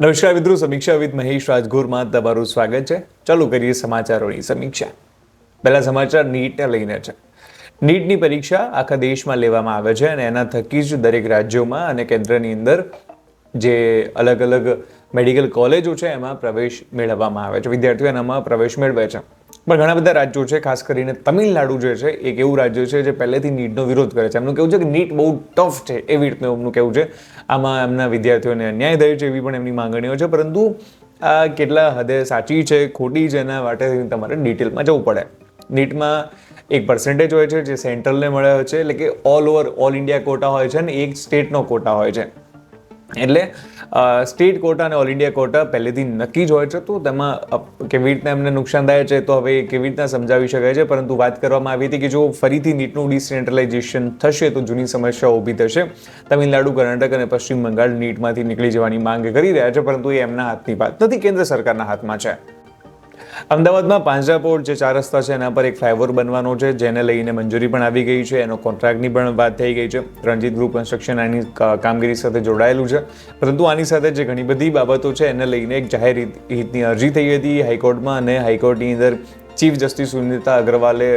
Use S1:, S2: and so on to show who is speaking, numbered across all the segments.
S1: નમસ્કાર મિત્રો, સમીક્ષા વિથ મહેશ રાજગોરમાં તમારું સ્વાગત છે. ચાલુ કરીએ સમાચારોની સમીક્ષા. પહેલા સમાચાર નીટને લઈને છે. નીટની પરીક્ષા આખા દેશમાં લેવામાં આવે છે અને એના થકી જ દરેક રાજ્યોમાં અને કેન્દ્રની અંદર જે અલગ અલગ મેડિકલ કોલેજો છે એમાં પ્રવેશ મેળવવામાં આવે છે. વિદ્યાર્થીઓ એનામાં પ્રવેશ મેળવે છે. પણ ઘણા બધા રાજ્યો છે, ખાસ કરીને તમિલનાડુ જે છે એક એવું રાજ્ય છે જે પહેલેથી નીટનો વિરોધ કરે છે. એમનું કહેવું છે કે નીટ બહુ ટફ છે, એવી રીતનું એમનું કહેવું છે. આમાં એમના વિદ્યાર્થીઓને અન્યાય થયો છે એવી પણ એમની માંગણીઓ છે. પરંતુ આ કેટલા હદે સાચી છે, ખોટી છે, એના માટે તમારે ડિટેલમાં જવું પડે. નીટમાં એક પર્સન્ટેજ હોય છે જે સેન્ટ્રલને મળે છે, એટલે કે ઓલ ઇન્ડિયા કોટા હોય છે અને એક સ્ટેટનો કોટા હોય છે. એટલે સ્ટેટ કોટા અને ઓલ ઇન્ડિયા કોટા પહેલેથી નક્કી જ હોય છે. તો તેમાં કેવી રીતના એમને નુકસાન થાય છે તો હવે કેવી રીતના સમજાવી શકાય છે. પરંતુ વાત કરવામાં આવી હતી કે જો ફરીથી નીટનું ડિસેન્ટ્રલાઇઝેશન થશે તો જૂની સમસ્યાઓ ઊભી થશે. તમિલનાડુ, કર્ણાટક અને પશ્ચિમ બંગાળ નીટમાંથી નીકળી જવાની માંગ કરી રહ્યા છે, પરંતુ એ એમના હાથની વાત નથી, કેન્દ્ર સરકારના હાથમાં છે. અમદાવાદમાં પાંજરાપોળ જે 4 રસ્તા છે એના પર એક ફ્લાયઓવર બનવાનો છે, જેને લઈને મંજૂરી પણ આવી ગઈ છે. એનો કોન્ટ્રાક્ટની પણ વાત થઈ ગઈ છે. રણજીત ગ્રુપ કન્સ્ટ્રક્શન આની કામગીરી સાથે જોડાયેલું છે. પરંતુ આની સાથે જે ઘણી બધી બાબતો છે એને લઈને એક જાહેર હિતની અરજી થઈ હતી હાઈકોર્ટમાં, અને હાઈકોર્ટની અંદર ચીફ જસ્ટિસ સુનિતા અગ્રવાલે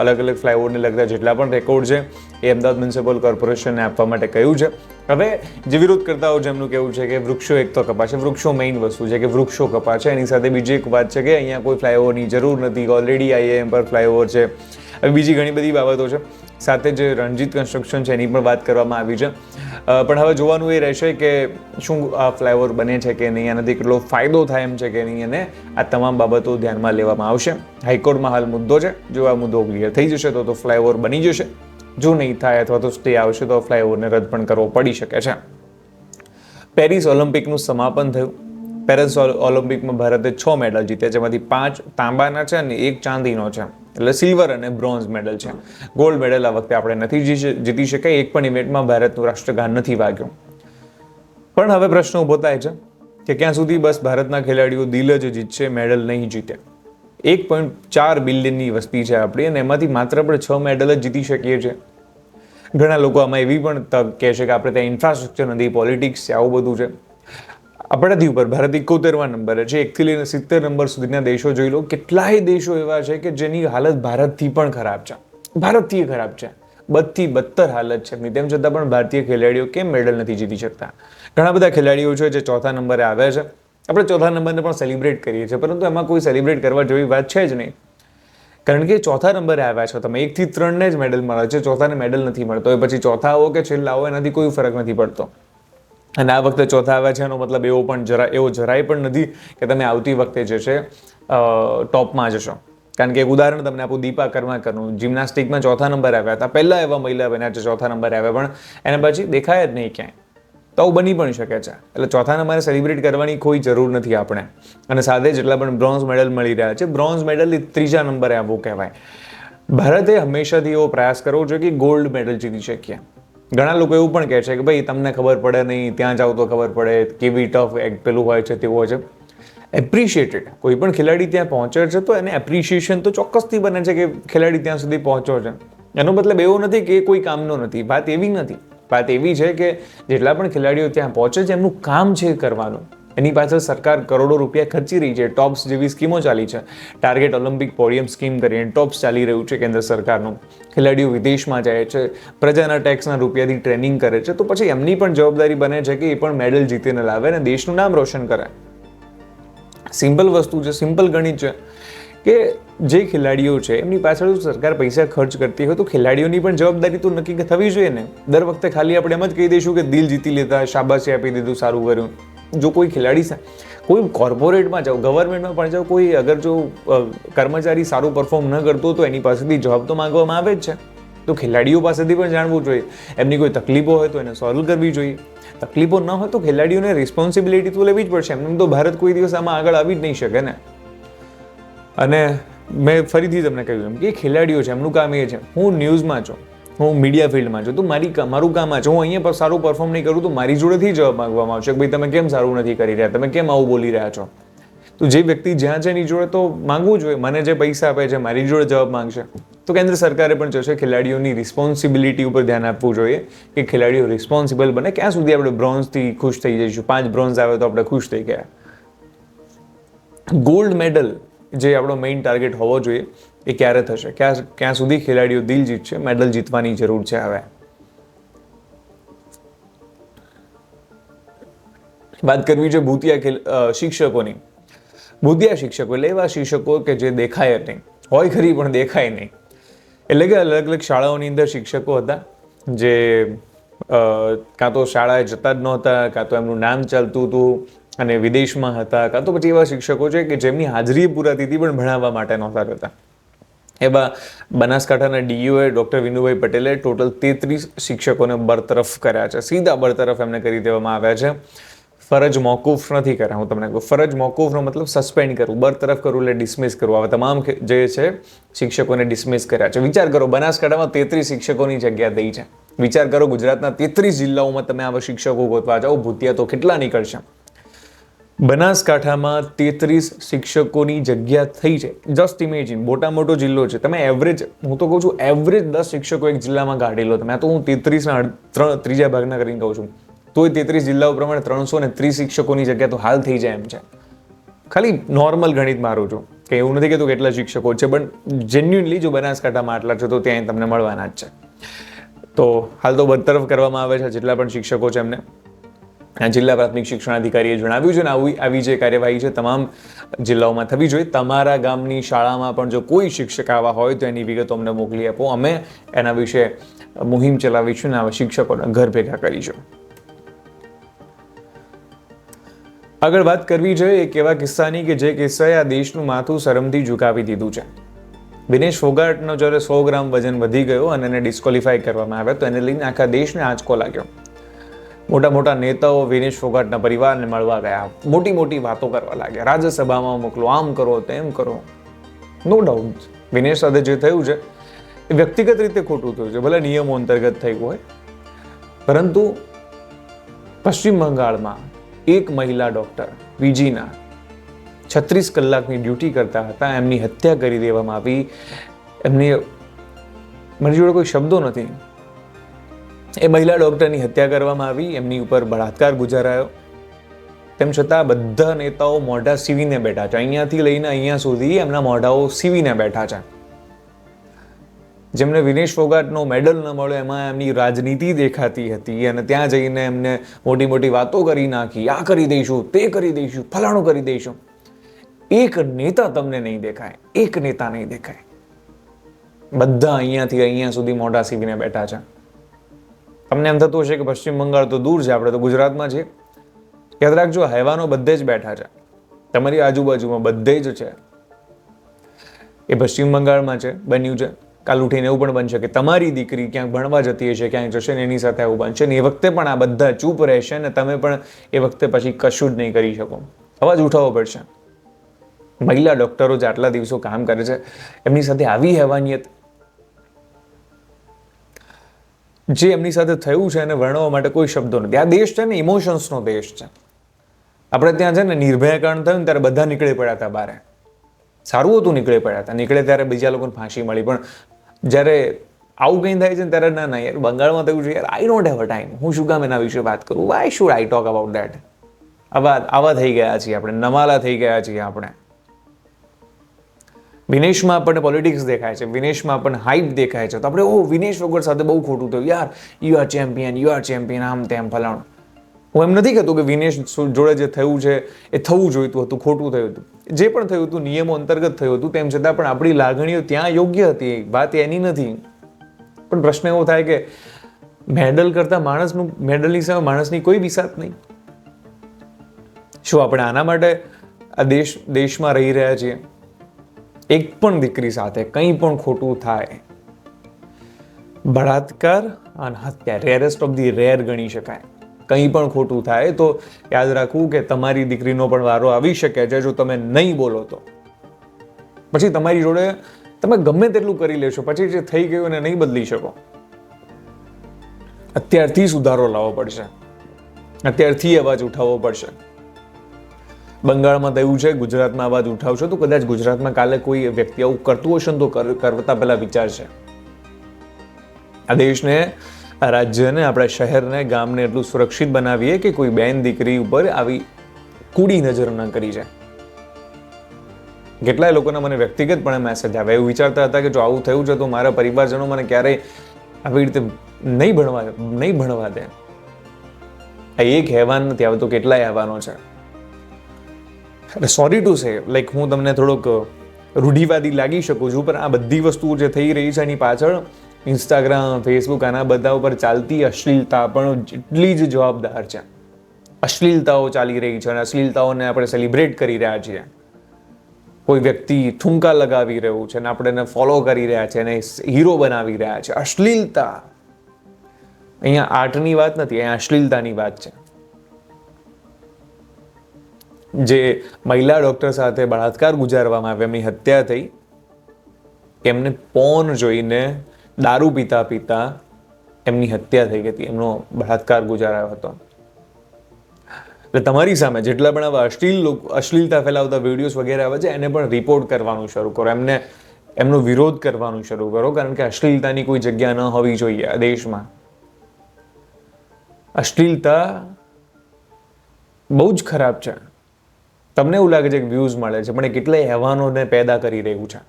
S1: અલગ અલગ ફ્લાયઓવરને લગતા જેટલા પણ રેકોર્ડ છે એ અમદાવાદ મ્યુનિસિપલ કોર્પોરેશનને આપવા માટે કહ્યું છે. હવે જે વિરોધ કરતાઓ છે એમનું કહેવું છે કે વૃક્ષો એક તો કપાશે, વૃક્ષો મેઇન વસ્તુ છે કે વૃક્ષો કપાશે. એની સાથે બીજી એક વાત છે કે અહીંયા કોઈ ફ્લાયઓવરની જરૂર નથી, ઓલરેડી આઈઆઈએમ પર ફ્લાયઓવર છે. હવે બીજી ઘણી બધી બાબતો છે. સાથે જે રણજીત કન્સ્ટ્રક્શન છે એની પણ વાત કરવામાં આવી છે. પણ હવે જોવાનું એ રહેશે કે શું આ ફ્લાયઓવર બને છે કે નહીં, આનાથી કેટલો ફાયદો થાય એમ છે કે નહીં, અને આ તમામ બાબતો ધ્યાનમાં લેવામાં આવશે. હાઈકોર્ટમાં હાલ મુદ્દો છે. જો આ મુદ્દો ક્લિયર થઈ જશે તો ફ્લાયઓવર બની જશે. જો નહીં થાય અથવા તો સ્ટે આવશે તો ફ્લાયઓવરને રદ પણ કરવો પડી શકે છે. પેરિસ ઓલિમ્પિકનું સમાપન થયું. પેરિસ ઓલિમ્પિકમાં ભારતે 6 મેડલ જીત્યા, જેમાંથી 5 તાંબાના છે અને 1 ચાંદીનો છે. એટલે સિલ્વર અને બ્રોન્ઝ મેડલ છે. ગોલ્ડ મેડલ આ વખતે આપણે નથી જીતી શકાય. એક પણ ઇવેન્ટમાં ભારતનું રાષ્ટ્રગાન નથી વાગ્યું. પણ હવે પ્રશ્ન ઊભો થાય છે કે ક્યાં સુધી બસ ભારતના ખેલાડીઓ દિલ જ જીતશે, મેડલ નહીં જીતે. 1.4 બિલિયનની વસ્તી છે આપણી, અને એમાંથી માત્ર આપણે 6 મેડલ જ જીતી શકીએ છીએ. ઘણા લોકો આમાં એવી પણ તક કહે છે કે આપણે ત્યાં ઇન્ફ્રાસ્ટ્રક્ચર નથી, પોલિટિક્સ છે, આવું બધું છે. આપણાથી ઉપર ભારત 71મા નંબરે છે. 1 થી લઈને 70 નંબર સુધીના દેશો જોઈ લો. કેટલાય દેશો એવા છે કે જેની હાલત ભારતથી પણ ખરાબ છે. ભારતથી ખરાબ છે, બદથી બદતર હાલત છે એમની. તેમ છતાં પણ ભારતીય ખેલાડીઓ કેમ મેડલ નથી જીતી શકતા? ઘણા બધા ખેલાડીઓ છે જે 4થા નંબરે આવ્યા છે. આપણે 4થા નંબરને પણ સેલિબ્રેટ કરીએ છીએ, પરંતુ એમાં કોઈ સેલિબ્રેટ કરવા જેવી વાત છે જ નહીં. કારણ કે 4થા નંબરે આવ્યા છો તમે, 1 થી 3 જ મેડલ મળે છે, 4થાને મેડલ નથી મળતો. એ પછી 4થા આવો કે છેલ્લા આવો એનાથી કોઈ ફરક નથી પડતો. અને આ વખતે 4થા આવ્યા છે એનો મતલબ એવો જરાય પણ નથી કે તમે આવતી વખતે જે છે ટોપમાં જશો. કારણ કે એક ઉદાહરણ તમને આપું, દીપા કર્માકરનું. જિમ્નાસ્ટિકમાં 4થા નંબર આવ્યા હતા. પહેલા એવા મહિલા બન્યા છે 4થા નંબર આવ્યા, પણ એના પછી દેખાય જ નહીં ક્યાંય. તો આવું બની પણ શકે છે. એટલે 4થા નંબરે સેલિબ્રેટ કરવાની કોઈ જરૂર નથી આપણે. અને સાથે જેટલા પણ બ્રોન્ઝ મેડલ મળી રહ્યા છે, બ્રોન્ઝ મેડલ 3જા નંબરે આવવું કહેવાય. ભારતે હંમેશાથી એવો પ્રયાસ કરવો જોઈએ કે ગોલ્ડ મેડલ જીતી શકીએ. ઘણા લોકો એવું પણ કહે છે કે ભાઈ તમને ખબર પડે નહીં, ત્યાં જાઓ તો ખબર પડે કેવી ટફ પેલું હોય છે, તેવું હોય છે. એપ્રિશિએટેડ કોઈ પણ ખેલાડી ત્યાં પહોંચે છે તો એને એપ્રિશિએશન તો ચોક્કસથી બને છે કે ખેલાડી ત્યાં સુધી પહોંચ્યો છે. એનો મતલબ એવો નથી કે કોઈ કામનો નથી. વાત એવી નથી. વાત એવી છે કે જેટલા પણ ખેલાડીઓ ત્યાં પહોંચે છે એમનું કામ છે કરવાનું. એની પાછળ સરકાર કરોડો રૂપિયા ખર્ચી રહી છે. ટોપ્સ જેવી સ્કીમો ચાલી છે. ટાર્ગેટ ઓલિમ્પિક પોડિયમ સ્કીમ કરીને ટોપ્સ ચાલી રહ્યું છે કેન્દ્ર સરકારનું. ખેલાડીઓ વિદેશમાં જાય છે, પ્રજાના ટેક્સના રૂપિયાથી ટ્રેનિંગ કરે છે. તો પછી એમની પણ જવાબદારી બને છે કે એ પણ મેડલ જીતીને લાવે અને દેશનું નામ રોશન કરે. સિમ્પલ વસ્તુ છે, સિમ્પલ ગણિત છે કે જે ખેલાડીઓ છે એમની પાછળ સરકાર પૈસા ખર્ચ કરતી હોય તો ખેલાડીઓની પણ જવાબદારી તો નક્કી થવી જોઈએ ને. દર વખતે ખાલી આપણે એમ જ કહી દઈશું કે દિલ જીતી લેતા, શાબાશી આપી દીધું, સારું કર્યું. જો કોઈ ખેલાડી, કોઈ કોર્પોરેટમાં જાઓ, ગવર્મેન્ટમાં પણ જાઓ, કોઈ અગર જો કર્મચારી સારું પરફોર્મ ન કરતો તો એની પાસેથી જવાબ તો માંગવામાં આવે જ છે. તો ખેલાડીઓ પાસેથી પણ જાણવું જોઈએ. એમની કોઈ તકલીફો હોય તો એને સોલ્વ કરવી જોઈએ. તકલીફો ન હોય તો ખેલાડીઓને રિસ્પોન્સિબિલિટી તો લેવી જ પડશે. એમને તો ભારત કોઈ દિવસ આમાં આગળ આવી જ નહીં શકે ને. અને મેં ફરીથી તમને કહ્યું એમ કે ખેલાડીઓ છે, એમનું કામ એ છે. હું ન્યૂઝમાં છું, હું મીડિયા ફિલ્ડમાં છું, તો મારું કામ આ છે. હું અહીંયા સારું પરફોર્મ નહીં કરું તો મારી જોડેથી જવાબ માંગવામાં આવશે કે ભાઈ તમે કેમ સારું નથી કરી રહ્યા, તમે કેમ આવું બોલી રહ્યા છો. તો જે વ્યક્તિ જ્યાં છે એની જોડે તો માંગવું જોઈએ. મને જે પૈસા આપે છે મારી જોડે જવાબ માંગશે. તો કેન્દ્ર સરકારે પણ જોશે ખેલાડીઓની રિસ્પોન્સિબિલિટી ઉપર ધ્યાન આપવું જોઈએ કે ખેલાડીઓ રિસ્પોન્સિબલ બને. ક્યાં સુધી આપણે બ્રોન્ઝથી ખુશ થઈ જઈશું? 5 બ્રોન્ઝ આવે તો આપણે ખુશ થઈ ગયા. ગોલ્ડ મેડલ જે આપણો મેઇન ટાર્ગેટ હોવો જોઈએ એ ક્યારે થશે? ક્યાં સુધી ખેલાડીઓ દિલ જીતશે? મેડલ જીતવાની જરૂર છે. હવે વાત કરવી છે ભૂતિયા શિક્ષકોની. ભૂતિયા શિક્ષકો એટલે એવા શિક્ષકો કે જે દેખાય જ નહીં, હોય ખરી પણ દેખાય નહીં. એટલે કે અલગ અલગ શાળાઓની અંદર શિક્ષકો હતા જે કાં તો શાળાએ જતા જ નહોતા, કાં તો એમનું નામ ચાલતું હતું અને વિદેશમાં હતા, કાં તો પછી એવા શિક્ષકો છે કે જેમની હાજરી પુરાતી હતી પણ ભણાવવા માટે નહોતા રહેતા. એવા બનાસકાંઠાના ડીઈઓએ ડૉક્ટર વિનુભાઈ પટેલે ટોટલ 33 શિક્ષકોને બરતરફ કર્યા છે. સીધા બરતરફ એમને કરી દેવામાં આવ્યા છે. ફરજ મોકૂફ નથી કર્યા. હું તમને કહું, ફરજ મોકૂફનો મતલબ સસ્પેન્ડ કરવું, બરતરફ કરવું એટલે ડિસમિસ કરવું. આવા તમામ જે છે શિક્ષકોને ડિસમિસ કર્યા છે. વિચાર કરો, બનાસકાંઠામાં 33 શિક્ષકોની જગ્યા દઈ છે. વિચાર કરો, ગુજરાતના 33 જિલ્લાઓમાં તમે આવા શિક્ષકો ગોતવા જાઓ, ભૂતિયા તો કેટલા નીકળશે. બનાસકાંઠામાં 33 શિક્ષકોની જગ્યા થઈ છે. જસ્ટ ઇમેજિન, મોટા મોટો જિલ્લો છે. તમે એવરેજ, હું તો કહું છું એવરેજ 10 શિક્ષકો એક જિલ્લામાં કાઢી લો તમે. આ તો હું 33ના ત્રીજા ભાગના કરીને કહું છું. તોય 33 જિલ્લાઓ પ્રમાણે 330 શિક્ષકોની જગ્યા તો હાલ થઈ જાય એમ છે. ખાલી નોર્મલ ગણિત મારું છું કે એવું નથી કહેતું કેટલા શિક્ષકો છે, પણ જેન્યુઅનલી જો બનાસકાંઠામાં આટલા છે તો ત્યાં તમને મળવાના જ છે. તો હાલ તો બરતરફ કરવામાં આવે છે જેટલા પણ શિક્ષકો છે એમને. જિલ્લા પ્રાથમિક શિક્ષણાધિકારીએ જણાવ્યું છે ને આવી જે કાર્યવાહી છે તમામ જિલ્લાઓમાં થવી જોઈએ. તમારા ગામની શાળામાં પણ જો કોઈ શિક્ષક આવા હોય તો એની વિગતો અમને મોકલી આપો. અમે એના વિશે મુહિમ ચલાવીશું ને આવા શિક્ષકોને ઘર ભેગા કરીશું. આગળ વાત કરવી જોઈએ એક એવા કિસ્સાની કે જે કિસ્સાએ આ દેશનું માથું શરમથી ઝુકાવી દીધું છે. વિનેશ ફોગાટનો જ્યારે 100 ગ્રામ વજન વધી ગયો અને એને ડિસ્કોલિફાય કરવામાં આવ્યો તો એને લઈને આખા દેશને આંચકો લાગ્યો. મોટા મોટા નેતાઓ વિનેશ ફોગાટના પરિવારને મળવા ગયા, મોટી મોટી વાતો કરવા લાગ્યા, રાજ્યસભામાં મોકલો, આમ કરો, તેમ કરો. નો ડાઉટ વિનેશ સાથે જે થયું છે એ વ્યક્તિગત રીતે ખોટું થયું છે, ભલે નિયમો અંતર્ગત થયું હોય. પરંતુ પશ્ચિમ બંગાળમાં એક મહિલા ડોક્ટર વિજીના 36 કલાકની ડ્યુટી કરતા હતા, એમની હત્યા કરી દેવામાં આવી. મારી જોડે કોઈ શબ્દો નથી. એ મહિલા ડોક્ટરની હત્યા કરવામાં આવી, એમની ઉપર બળાત્કાર ગુજારાયો. તેમ છતાં બધા નેતાઓ મોઢા સીવીને બેઠા છે. અહીંયાથી લઈને અહીંયા સુધી એમના મોઢાઓ સીવીને બેઠા છે. જેમને વિનેશ ફોગાટનો મેડલ ન મળ્યો એમાં એમની રાજનીતિ દેખાતી હતી અને ત્યાં જઈને એમને મોટી મોટી વાતો કરી નાખી, આ કરી દઈશું, તે કરી દઈશું, ફલાણું કરી દઈશું. એક નેતા તમને નહીં દેખાય, એક નેતા નહીં દેખાય. બધા અહીંયાથી અહીંયા સુધી મોઢા સીવીને બેઠા છે. તમને એમ થતું હશે કે પશ્ચિમ બંગાળ તો દૂર છે, આપણે તો ગુજરાતમાં છીએ. યાદ રાખજો, હેવાનો બધે જ બેઠા છે, તમારી આજુબાજુમાં બધે જ છે. એ પશ્ચિમ બંગાળમાં છે, બન્યું છે. કાલ ઉઠીને એવું પણ બનશે કે તમારી દીકરી ક્યાંક ભણવા જતી હશે, ક્યાંક જશે ને એની સાથે એવું બનશે ને એ વખતે પણ આ બધા ચૂપ રહેશે ને તમે પણ એ વખતે પછી કશું જ નહીં કરી શકો. અવાજ ઉઠાવવો પડશે. મહિલા ડોક્ટરો જે આટલા દિવસો કામ કરે છે એમની સાથે આવી હેવાનિયત, જે એમની સાથે થયું છે એને વર્ણવવા માટે કોઈ શબ્દો નથી. આ દેશ છે ને ઇમોશન્સનો દેશ છે. આપણે ત્યાં છે ને નિર્ભયા કાંડ થયું ને ત્યારે બધા નીકળી પડ્યા હતા બહાર. સારું હતું નીકળી પડ્યા હતા. નીકળે ત્યારે બીજા લોકોને ફાંસી મળી. પણ જ્યારે આવું કંઈ થાય છે ને ત્યારે ના યાર બંગાળમાં થયું છે, યાર I don't have a time, હું શું કામ એના વિશે વાત કરું, why should I talk about that. આવા થઈ ગયા છીએ આપણે, નમાલા થઈ ગયા છીએ આપણે. વિનેશમાં આપણને પોલિટિક્સ દેખાય છે, વિનેશમાં આપણને હાઈપ દેખાય છે, તો આપણે વિનેશ વગર સાથે બહુ ખોટું થયું યાર, યુ આર ચેમ્પિયન, આમ તેમ ફલાણું. હું એમ નથી કહેતો કે વિનેશ જોડે જે થયું છે એ થવું જોઈતું હતું, ખોટું થયું હતું. જે પણ થયું હતું નિયમો અંતર્ગત થયું હતું, તેમ છતાં પણ આપણી લાગણીઓ ત્યાં યોગ્ય હતી, વાત એની નથી. પણ પ્રશ્ન એવો થાય કે મેડલ કરતા માણસનું, મેડલની સામે માણસની કોઈ વિસાત નહીં. શું આપણે આના માટે આ દેશમાં રહી રહ્યા છીએ? એક પણ દીકરી સાથે કંઈ પણ ખોટું થાય, બળાત્કાર અને હત્યા રેરેસ્ટ ઓફ ધી રેર ગણી શકાય. કંઈ પણ ખોટું થાય તો યાદ રાખવું કે તમારી દીકરીનો પણ વારો આવી શકે છે. જો તમે નહીં બોલો તો પછી તમારી જોડે તમે ગમે તેટલું કરી લેશો, પછી જે થઈ ગયું એને નહીં બદલી શકો. અત્યારથી સુધારો લાવવો પડશે, અત્યારથી અવાજ ઉઠાવવો પડશે. બંગાળમાં થયું છે, ગુજરાતમાં અવાજ ઉઠાવશો તો કદાચ ગુજરાતમાં કાલે કોઈ વ્યક્તિ આવું કરતું હશે ને તો કરતા પહેલા વિચારશે. આ દેશને, આ રાજ્યને, આપણા શહેરને, ગામને એટલું સુરક્ષિત બનાવીએ કે કોઈ બેન દીકરી ઉપર આવી કૂડી નજર ન કરી જાય. કેટલાય લોકોના મને વ્યક્તિગતપણે મેસેજ આવે, એવું વિચારતા હતા કે જો આવું થયું છે તો મારા પરિવારજનો મને ક્યારેય આવી રીતે નહીં ભણવા દે. આ એક હેવાન નથી, આવે તો કેટલાય હેવાનો છે. સોરી ટુ સે, લાઈક હું તમને થોડોક રૂઢિવાદી લાગી શકું છું, પણ આ બધી વસ્તુઓ જે થઈ રહી છે એની પાછળ ઇન્સ્ટાગ્રામ, ફેસબુક, આના બધા ઉપર ચાલતી અશ્લીલતા પણ એટલી જ જવાબદાર છે. અશ્લીલતાઓ ચાલી રહી છે અને અશ્લીલતાઓને આપણે સેલિબ્રેટ કરી રહ્યા છીએ. કોઈ વ્યક્તિ ઠુમકા લગાવી રહ્યું છે અને આપણે એને ફોલો કરી રહ્યા છે અને હીરો બનાવી રહ્યા છે. અશ્લીલતા, અહીંયા આર્ટની વાત નથી, અહીંયા અશ્લીલતાની વાત છે. જે મહિલા ડોક્ટર સાથે બળાત્કાર ગુજારવામાં આવ્યો, એમની હત્યા થઈ, એમને પોર્ન જોઈને દારૂ પીતા પીતા એમની હત્યા થઈ ગઈ હતી, એમનો બળાત્કાર ગુજારાયો હતો. એટલે તમારી સામે જેટલા પણ આવા અશ્લીલતા ફેલાવતા વિડીયોઝ વગેરે આવે છે એને પણ રિપોર્ટ કરવાનું શરૂ કરો, એમનો વિરોધ કરવાનું શરૂ કરો, કારણ કે અશ્લીલતાની કોઈ જગ્યા ન હોવી જોઈએ આ દેશમાં. અશ્લીલતા બહુ જ ખરાબ છે. તમને એવું લાગે છે કે વ્યૂઝ મળે છે, પણ એ કેટલાય હેવાનોને પેદા કરી રહ્યું છે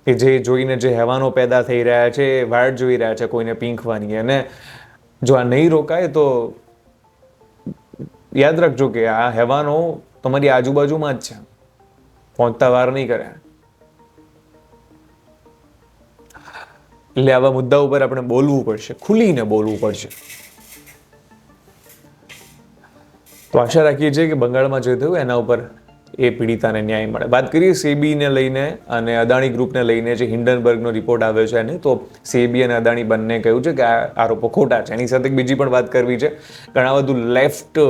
S1: કે જે જોઈને જે હેવાનો પેદા થઈ રહ્યા છે એ વાટ જોઈ રહ્યા છે કોઈને પીંખવાની. અને જો આ નહીં રોકાય તો યાદ રાખજો કે આ હેવાનો તમારી આજુબાજુમાં જ છે, પહોંચતા વાર નહીં કરે. એટલે આવા મુદ્દા ઉપર આપણે બોલવું પડશે, ખુલીને બોલવું પડશે. તો આશા રાખીએ છીએ કે બંગાળમાં જે થયું એના ઉપર એ પીડિતાને ન્યાય મળે. વાત કરીએ સેબીને લઈને અને અદાણી ગ્રુપને લઈને, જે હિન્ડનબર્ગનો રિપોર્ટ આવ્યો છે એને, તો સેબી અને અદાણી બંને કહ્યું છે કે આ આરોપો ખોટા છે. એની સાથે બીજી પણ વાત કરવી છે. ઘણા બધું લેફ્ટ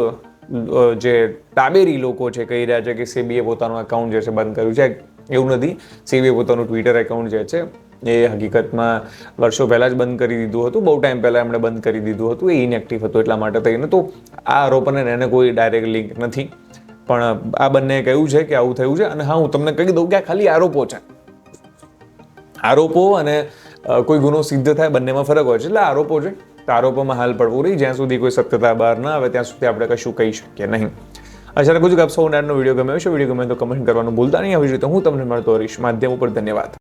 S1: જે ટાબેરી લોકો છે કહી રહ્યા છે કે સેબીએ પોતાનું એકાઉન્ટ જે છે બંધ કર્યું છે. એવું નથી, સેબીએ પોતાનું ટ્વિટર એકાઉન્ટ જે છે એ હકીકતમાં વર્ષો પહેલાં જ બંધ કરી દીધું હતું, બહુ ટાઈમ પહેલાં એમણે બંધ કરી દીધું હતું, એ ઇનએક્ટિવ હતું એટલા માટે થઈને. તો આ આરોપને એને કોઈ ડાયરેક્ટ લિંક નથી, પણ આ બંને કહ્યું છે કે આવું થયું છે. અને હા, હું તમને કહી દઉં કે આ ખાલી આરોપો છે. આરોપો અને કોઈ ગુનો સિદ્ધ થાય બંનેમાં ફરક હોય છે. એટલે આરોપો છે તો આરોપોમાં હાલ પડવું રહી, જ્યાં સુધી કોઈ સત્યતા બહાર ના આવે ત્યાં સુધી આપણે કશું કહી શકીએ નહીં. આશા રાખું છું કે આપ સૌને આજનો વિડીયો ગમ્યો હશે. વિડીયો ગમે તો કમેન્ટ કરવાનું ભૂલતા નહીં. આવી રીતે હું તમને મળતો રહીશ માધ્યમ ઉપર. ધન્યવાદ.